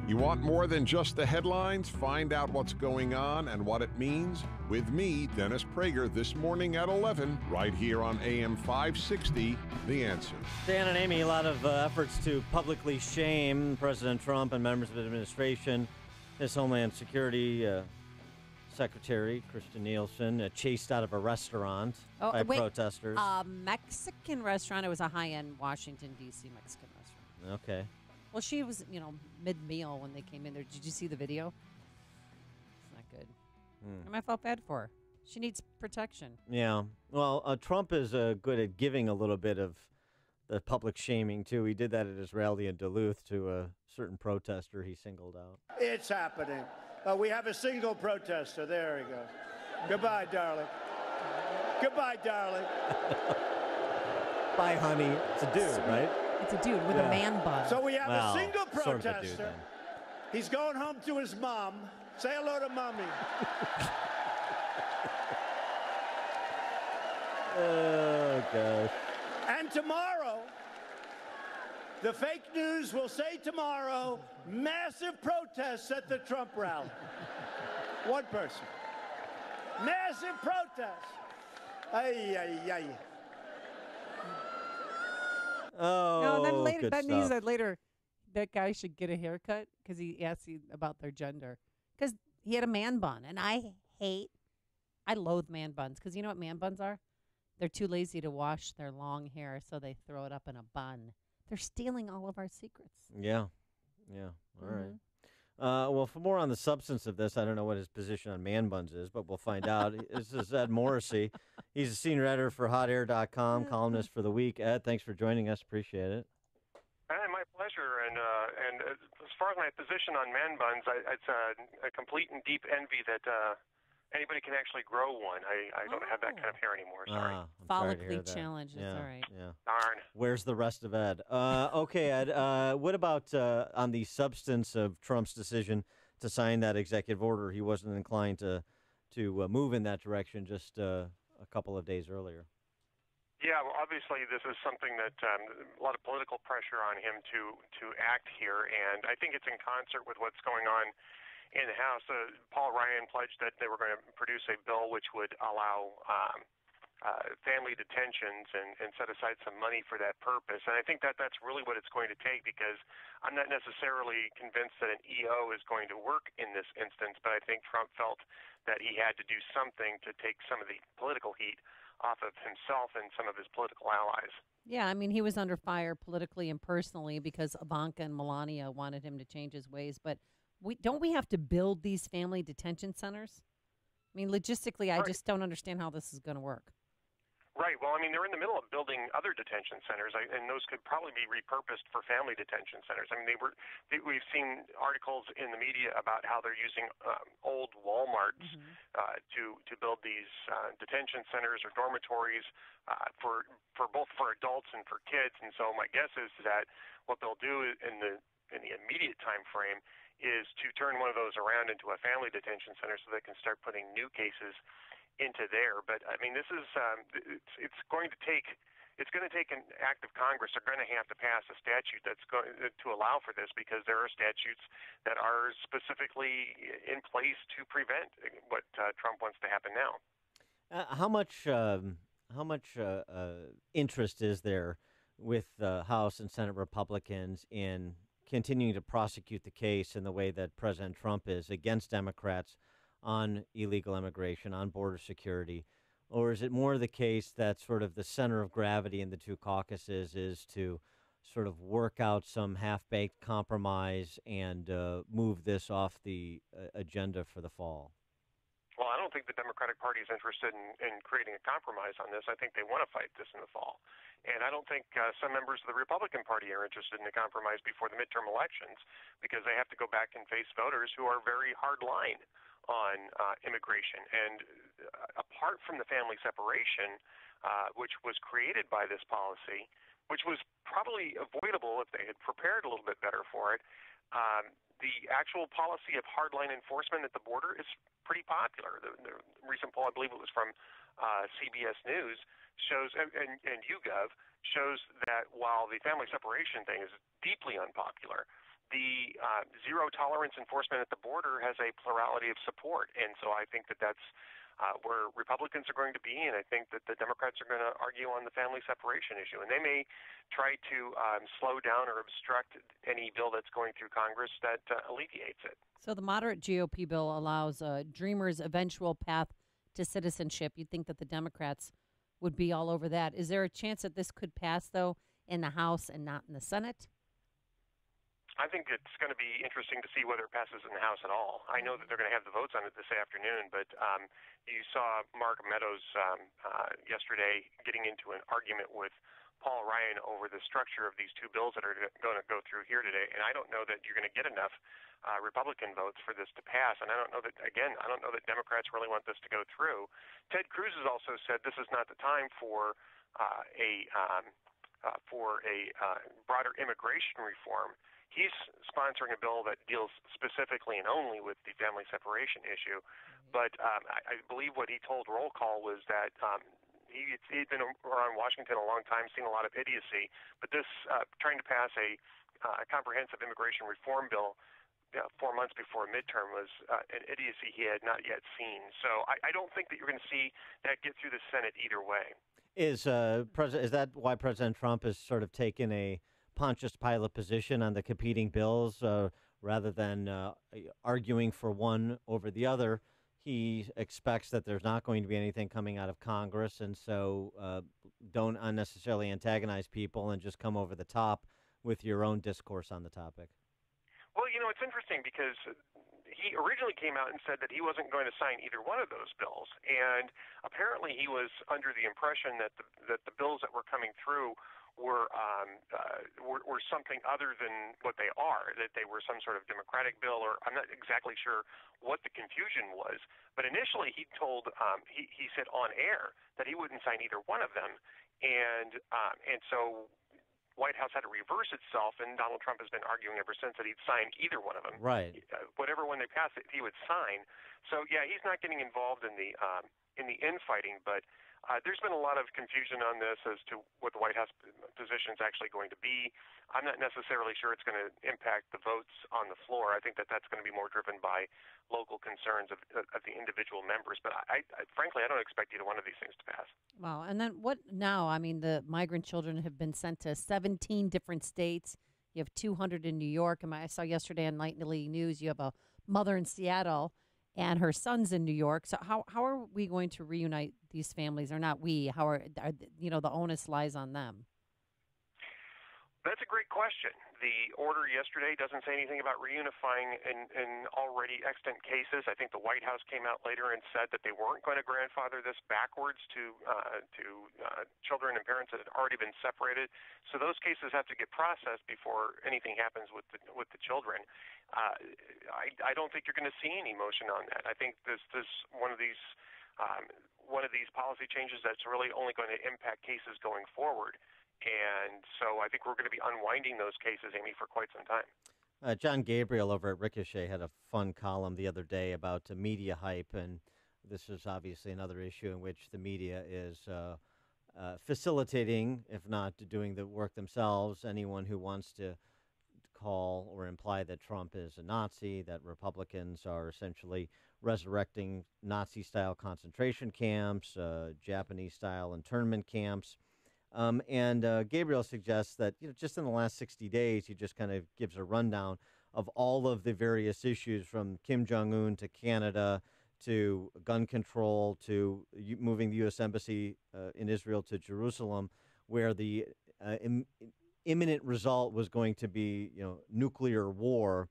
You want more than just the headlines? Find out what's going on and what it means with me, Dennis Prager, this morning at 11, right here on AM 560, The Answer. Dan and Amy, a lot of efforts to publicly shame President Trump and members of the administration. His Homeland Security Secretary, Kristen Nielsen, chased out of a restaurant by protesters. Mexican restaurant. It was a high-end Washington, D.C. Mexican restaurant. Okay. Well, she was, mid-meal when they came in there. Did you see the video? It's not good. And I felt bad for her. She needs protection. Yeah. Well, Trump is good at giving a little bit of the public shaming, too. He did that at his rally in Duluth to a certain protester he singled out. It's happening. We have a single protester. There he goes. Goodbye, darling. Goodbye, darling. Bye, honey. It's a dude, right? It's a dude with a man bun. So we have a single protester. Sort of a dude, he's going home to his mom. Say hello to mommy. Oh, gosh. And tomorrow, the fake news will say tomorrow, massive protests at the Trump rally. One person. Massive protests. Ay, ay, ay. Oh, no, then later, good that stuff. means that later that guy should get a haircut because he asked you about their gender. Because he had a man bun, and I loathe man buns because you know what man buns are? They're too lazy to wash their long hair, so they throw it up in a bun. They're stealing all of our secrets. Yeah. All right. Well, for more on the substance of this, I don't know what his position on man buns is, but we'll find out. This is Ed Morrissey. He's a senior editor for HotAir.com, columnist for the week. Ed, thanks for joining us. Appreciate it. My pleasure. And as far as my position on man buns, it's a complete and deep envy that anybody can actually grow one. I don't have that kind of hair anymore. Sorry. Follically challenged. That's all right. Yeah. Darn. Where's the rest of Ed? Okay, Ed. What about on the substance of Trump's decision to sign that executive order? He wasn't inclined to move in that direction just a couple of days earlier. Yeah, well, obviously this is something that a lot of political pressure on him to act here, and I think it's in concert with what's going on in the House. Paul Ryan pledged that they were going to produce a bill which would allow family detentions and set aside some money for that purpose. And I think that's really what it's going to take, because I'm not necessarily convinced that an EO is going to work in this instance, but I think Trump felt that he had to do something to take some of the political heat off of himself and some of his political allies. Yeah, I mean, he was under fire politically and personally because Ivanka and Melania wanted him to change his ways, but don't we have to build these family detention centers? I mean, logistically, I just don't understand how this is going to work. Right. Well, I mean, they're in the middle of building other detention centers, and those could probably be repurposed for family detention centers. I mean, we've seen articles in the media about how they're using old Walmarts to build these detention centers or dormitories for both for adults and for kids. And so my guess is that what they'll do in the immediate time frame is to turn one of those around into a family detention center so they can start putting new cases into there. But I mean, this is it's going to take an act of Congress. They're going to have to pass a statute that's going to allow for this, because there are statutes that are specifically in place to prevent what Trump wants to happen now. How much interest is there with House and Senate Republicans in continuing to prosecute the case in the way that President Trump is against Democrats on illegal immigration, on border security? Or is it more the case that sort of the center of gravity in the two caucuses is to sort of work out some half-baked compromise and move this off the agenda for the fall? Well, I don't think the Democratic Party is interested in creating a compromise on this. I think they want to fight this in the fall. And I don't think some members of the Republican Party are interested in a compromise before the midterm elections, because they have to go back and face voters who are very hard line on immigration. And apart from the family separation, which was created by this policy, which was probably avoidable if they had prepared a little bit better for it, the actual policy of hardline enforcement at the border is pretty popular. The recent poll, I believe it was from CBS News, shows, and YouGov, shows that while the family separation thing is deeply unpopular, the zero tolerance enforcement at the border has a plurality of support. And so I think that that's where Republicans are going to be, and I think that the Democrats are going to argue on the family separation issue. And they may try to slow down or obstruct any bill that's going through Congress that alleviates it. So the moderate GOP bill allows Dreamers' eventual path to citizenship. You'd think that the Democrats would be all over that. Is there a chance that this could pass, though, in the House and not in the Senate? I think it's going to be interesting to see whether it passes in the House at all. I know that they're going to have the votes on it this afternoon, but you saw Mark Meadows yesterday getting into an argument with Paul Ryan over the structure of these two bills that are going to go through here today, and I don't know that you're going to get enough Republican votes for this to pass, and I don't know that Democrats really want this to go through. Ted Cruz has also said this is not the time for a broader immigration reform. He's sponsoring a bill that deals specifically and only with the family separation issue. But I believe what he told Roll Call was that he'd been around Washington a long time, seen a lot of idiocy. But this trying to pass a comprehensive immigration reform bill 4 months before a midterm was an idiocy he had not yet seen. So I don't think that you're going to see that get through the Senate either way. Is that why President Trump has sort of taken a Pontius Pilate position on the competing bills rather than arguing for one over the other? He expects that there's not going to be anything coming out of Congress, and so don't unnecessarily antagonize people and just come over the top with your own discourse on the topic. Well, it's interesting because he originally came out and said that he wasn't going to sign either one of those bills, and apparently he was under the impression that the bills that were coming through were something other than what they are, that they were some sort of Democratic bill, or I'm not exactly sure what the confusion was. But initially he told, he said on air that he wouldn't sign either one of them. And so White House had to reverse itself, and Donald Trump has been arguing ever since that he'd sign either one of them. Right. Whatever one they pass it, he would sign. So yeah, he's not getting involved in the infighting, but there's been a lot of confusion on this as to what the White House position is actually going to be. I'm not necessarily sure it's going to impact the votes on the floor. I think that that's going to be more driven by local concerns of the individual members. But I frankly, I don't expect either one of these things to pass. Wow. And then what now? I mean, the migrant children have been sent to 17 different states. You have 200 in New York. And I saw yesterday on Nightly News, you have a mother in Seattle and her son's in New York. So how are we going to reunite these families, or not we? How are the onus lies on them? That's a great question. The order yesterday doesn't say anything about reunifying in already extant cases. I think the White House came out later and said that they weren't going to grandfather this backwards to children and parents that had already been separated. So those cases have to get processed before anything happens with the children. I don't think you're going to see any motion on that. I think this one of these policy changes that's really only going to impact cases going forward. And so I think we're going to be unwinding those cases, Amy, for quite some time. John Gabriel over at Ricochet had a fun column the other day about media hype, and this is obviously another issue in which the media is facilitating, if not doing the work themselves, anyone who wants to call or imply that Trump is a Nazi, that Republicans are essentially resurrecting Nazi-style concentration camps, Japanese-style internment camps. And Gabriel suggests that just in the last 60 days, he just kind of gives a rundown of all of the various issues from Kim Jong-un to Canada to gun control to moving the U.S. Embassy in Israel to Jerusalem, where the imminent result was going to be nuclear war.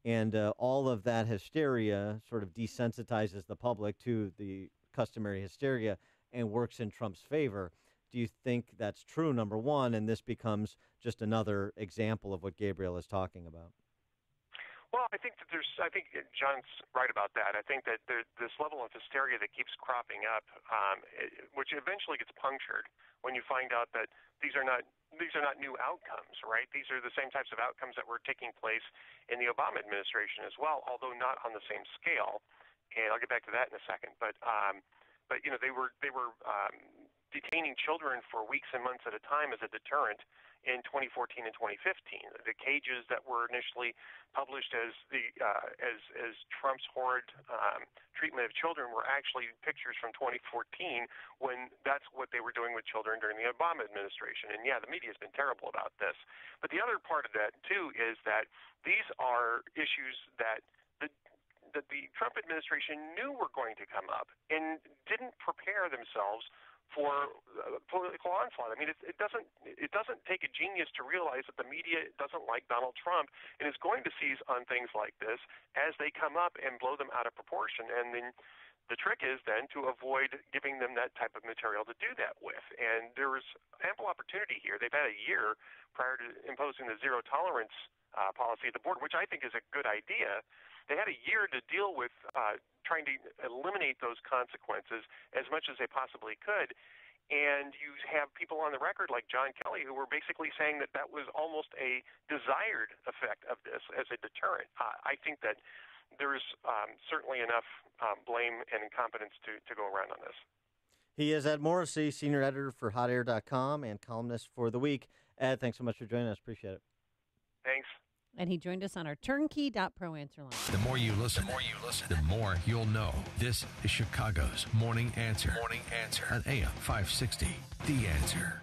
And all of that hysteria sort of desensitizes the public to the customary hysteria and works in Trump's favor. Do you think that's true, number one, and this becomes just another example of what Gabriel is talking about? Well, I think John's right about that. I think that this level of hysteria that keeps cropping up, which eventually gets punctured when you find out that these are not new outcomes, right? These are the same types of outcomes that were taking place in the Obama administration as well, although not on the same scale. And I'll get back to that in a second. But they were detaining children for weeks and months at a time as a deterrent in 2014 and 2015. The cages that were initially published as as Trump's horrid treatment of children were actually pictures from 2014, when that's what they were doing with children during the Obama administration. And yeah, the media has been terrible about this. But the other part of that too is that these are issues that the Trump administration knew were going to come up and didn't prepare themselves for political onslaught. I mean, it doesn't take a genius to realize that the media doesn't like Donald Trump and is going to seize on things like this as they come up and blow them out of proportion. And then the trick is then to avoid giving them that type of material to do that with. And there was ample opportunity here. They've had a year prior to imposing the zero tolerance policy at the board, which I think is a good idea. They had a year to deal with trying to eliminate those consequences as much as they possibly could. And you have people on the record like John Kelly who were basically saying that that was almost a desired effect of this as a deterrent. I think that there's certainly enough blame and incompetence to go around on this. He is Ed Morrissey, senior editor for HotAir.com and columnist for The Week. Ed, thanks so much for joining us. Appreciate it. Thanks. And he joined us on our turnkey.pro answer line. The more you listen, the more you'll know. This is Chicago's Morning Answer. Morning Answer on AM 560. The Answer.